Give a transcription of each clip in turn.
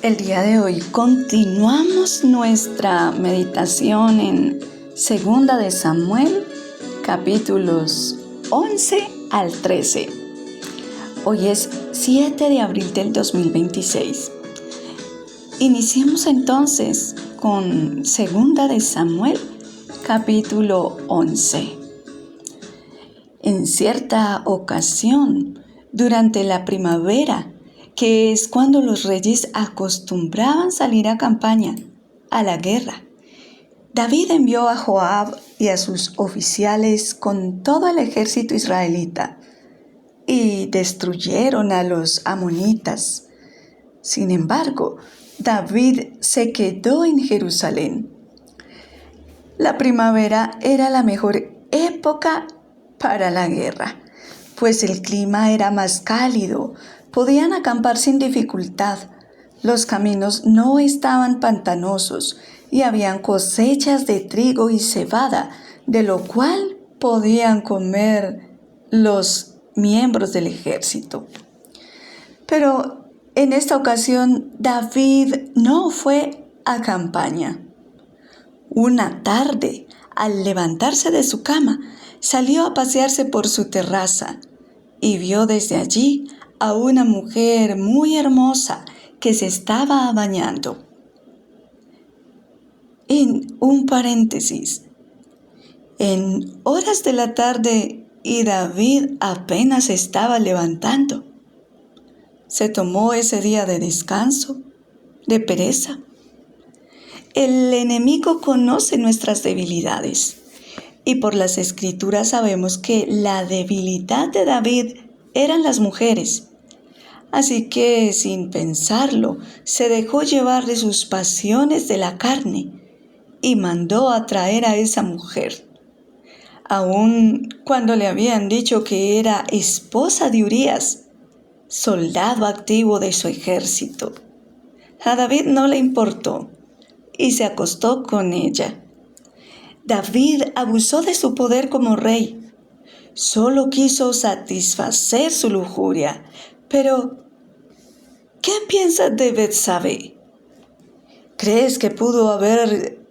El día de hoy continuamos nuestra meditación en 2 de Samuel, capítulos 11 al 13. Hoy es 7 de abril del 2026. Iniciemos entonces con 2 de Samuel, capítulo 11. En cierta ocasión, durante la primavera, que es cuando los reyes acostumbraban salir a campaña, a la guerra, David envió a Joab y a sus oficiales con todo el ejército israelita y destruyeron a los amonitas. Sin embargo, David se quedó en Jerusalén. La primavera era la mejor época para la guerra, pues el clima era más cálido. Podían acampar sin dificultad. Los caminos no estaban pantanosos y habían cosechas de trigo y cebada, de lo cual podían comer los miembros del ejército. Pero en esta ocasión David no fue a campaña. Una tarde, al levantarse de su cama, salió a pasearse por su terraza y vio desde allí a una mujer muy hermosa que se estaba bañando. En un paréntesis, en horas de la tarde y David apenas se estaba levantando. Se tomó ese día de descanso, de pereza. El enemigo conoce nuestras debilidades y por las Escrituras sabemos que la debilidad de David eran las mujeres. Así que, sin pensarlo, se dejó llevar de sus pasiones de la carne y mandó a traer a esa mujer, aun cuando le habían dicho que era esposa de Urías, soldado activo de su ejército. A David no le importó y se acostó con ella. David abusó de su poder como rey. Solo quiso satisfacer su lujuria. Pero, ¿qué piensas de Betsabé? ¿Crees que pudo haber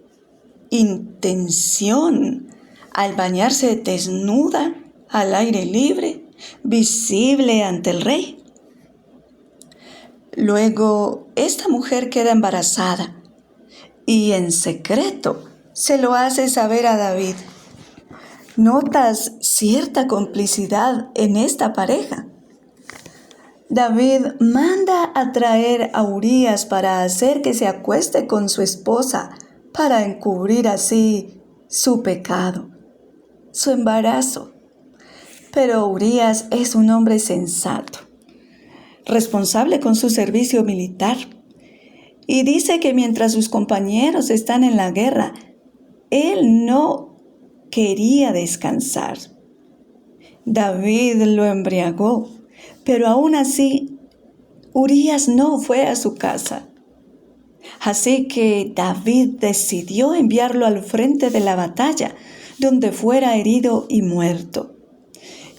intención al bañarse desnuda, al aire libre, visible ante el rey? Luego, esta mujer queda embarazada y en secreto se lo hace saber a David. ¿Notas cierta complicidad en esta pareja? David manda a traer a Urías para hacer que se acueste con su esposa, para encubrir así su pecado, su embarazo. Pero Urías es un hombre sensato, responsable con su servicio militar, y dice que mientras sus compañeros están en la guerra, él no quería descansar. David lo embriagó, pero aún así, Urías no fue a su casa. Así que David decidió enviarlo al frente de la batalla, donde fuera herido y muerto.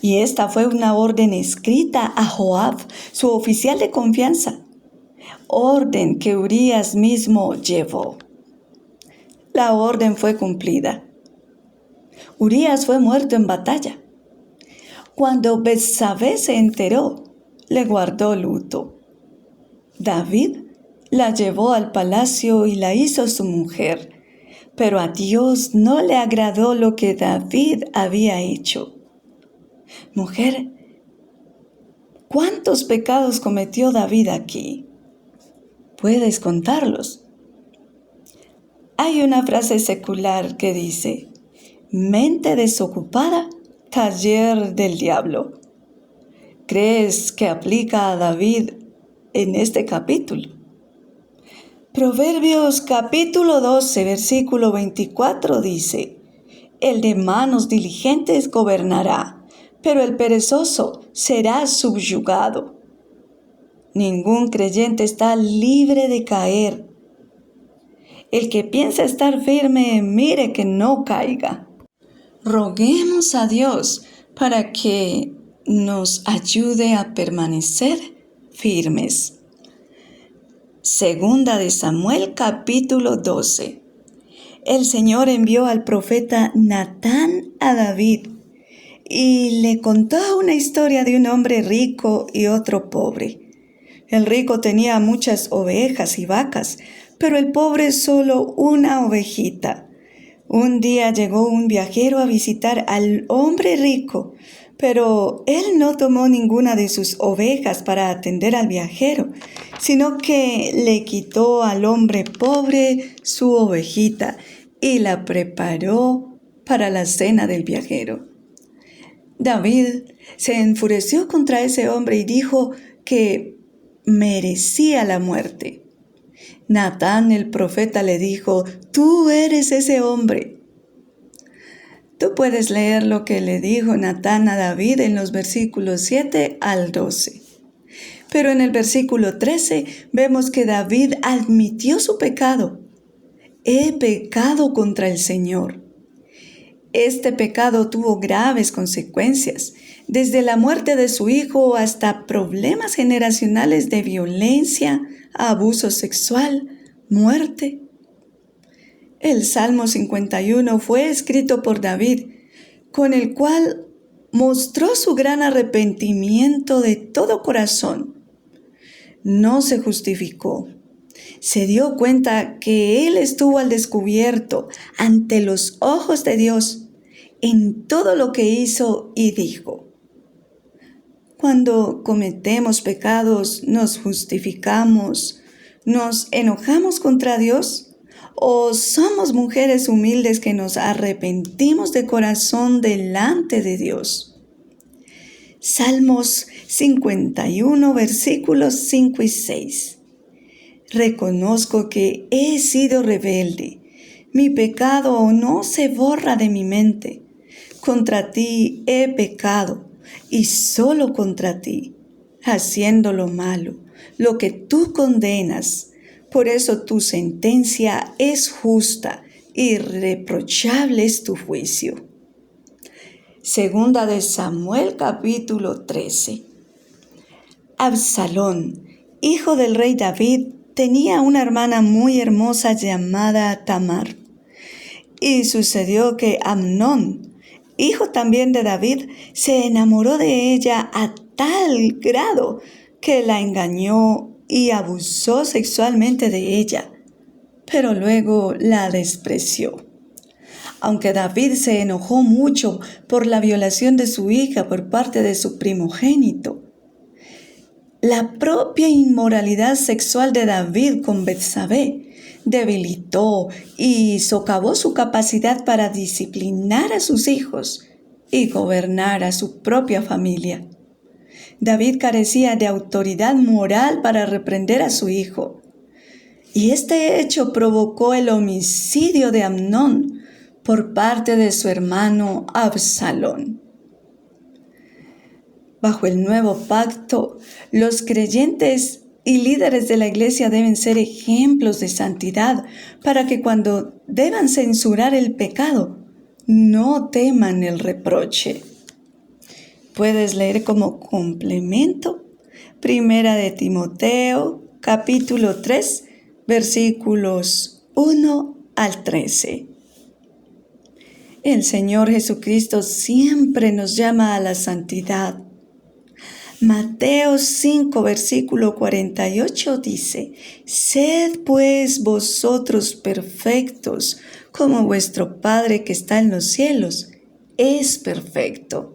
Y esta fue una orden escrita a Joab, su oficial de confianza, orden que Urías mismo llevó. La orden fue cumplida. Urías fue muerto en batalla. Cuando Betsabé se enteró, le guardó luto. David la llevó al palacio y la hizo su mujer, pero a Dios no le agradó lo que David había hecho. Mujer, ¿cuántos pecados cometió David aquí? ¿Puedes contarlos? Hay una frase secular que dice: mente desocupada, taller del diablo. ¿Crees que aplica a David en este capítulo? Proverbios capítulo 12, versículo 24 dice: el de manos diligentes gobernará, pero el perezoso será subyugado. Ningún creyente está libre de caer. El que piensa estar firme, mire que no caiga. Roguemos a Dios para que nos ayude a permanecer firmes. Segunda de Samuel, capítulo 12. El Señor envió al profeta Natán a David y le contó una historia de un hombre rico y otro pobre. El rico tenía muchas ovejas y vacas, pero el pobre solo una ovejita. Un día llegó un viajero a visitar al hombre rico, pero él no tomó ninguna de sus ovejas para atender al viajero, sino que le quitó al hombre pobre su ovejita y la preparó para la cena del viajero. David se enfureció contra ese hombre y dijo que merecía la muerte. Natán el profeta le dijo: «Tú eres ese hombre». Tú puedes leer lo que le dijo Natán a David en los versículos 7 al 12. Pero en el versículo 13 vemos que David admitió su pecado. «He pecado contra el Señor». Este pecado tuvo graves consecuencias, desde la muerte de su hijo hasta problemas generacionales de violencia, abuso sexual, muerte. El Salmo 51 fue escrito por David, con el cual mostró su gran arrepentimiento de todo corazón. No se justificó. Se dio cuenta que él estuvo al descubierto ante los ojos de Dios en todo lo que hizo y dijo. Cuando cometemos pecados, ¿nos justificamos? ¿Nos enojamos contra Dios? ¿O somos mujeres humildes que nos arrepentimos de corazón delante de Dios? Salmos 51, versículos 5 y 6. Reconozco que he sido rebelde. Mi pecado no se borra de mi mente. Contra ti he pecado, y solo contra ti, haciendo lo malo, lo que tú condenas. Por eso tu sentencia es justa, irreprochable es tu juicio. Segunda de Samuel, capítulo 13. Absalón, hijo del rey David, tenía una hermana muy hermosa llamada Tamar. Y sucedió que Amnón, hijo también de David, se enamoró de ella a tal grado que la engañó y abusó sexualmente de ella, pero luego la despreció. Aunque David se enojó mucho por la violación de su hija por parte de su primogénito, la propia inmoralidad sexual de David con Betsabé debilitó y socavó su capacidad para disciplinar a sus hijos y gobernar a su propia familia. David carecía de autoridad moral para reprender a su hijo, y este hecho provocó el homicidio de Amnón por parte de su hermano Absalón. Bajo el nuevo pacto, los creyentes y líderes de la iglesia deben ser ejemplos de santidad para que cuando deban censurar el pecado, no teman el reproche. Puedes leer como complemento Primera de Timoteo, capítulo 3, versículos 1 al 13. El Señor Jesucristo siempre nos llama a la santidad. Mateo 5, versículo 48 dice: «Sed pues vosotros perfectos, como vuestro Padre que está en los cielos es perfecto».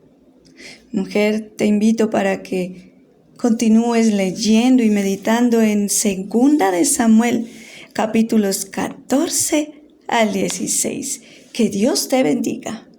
Mujer, te invito para que continúes leyendo y meditando en Segunda de Samuel, capítulos 14 al 16. Que Dios te bendiga.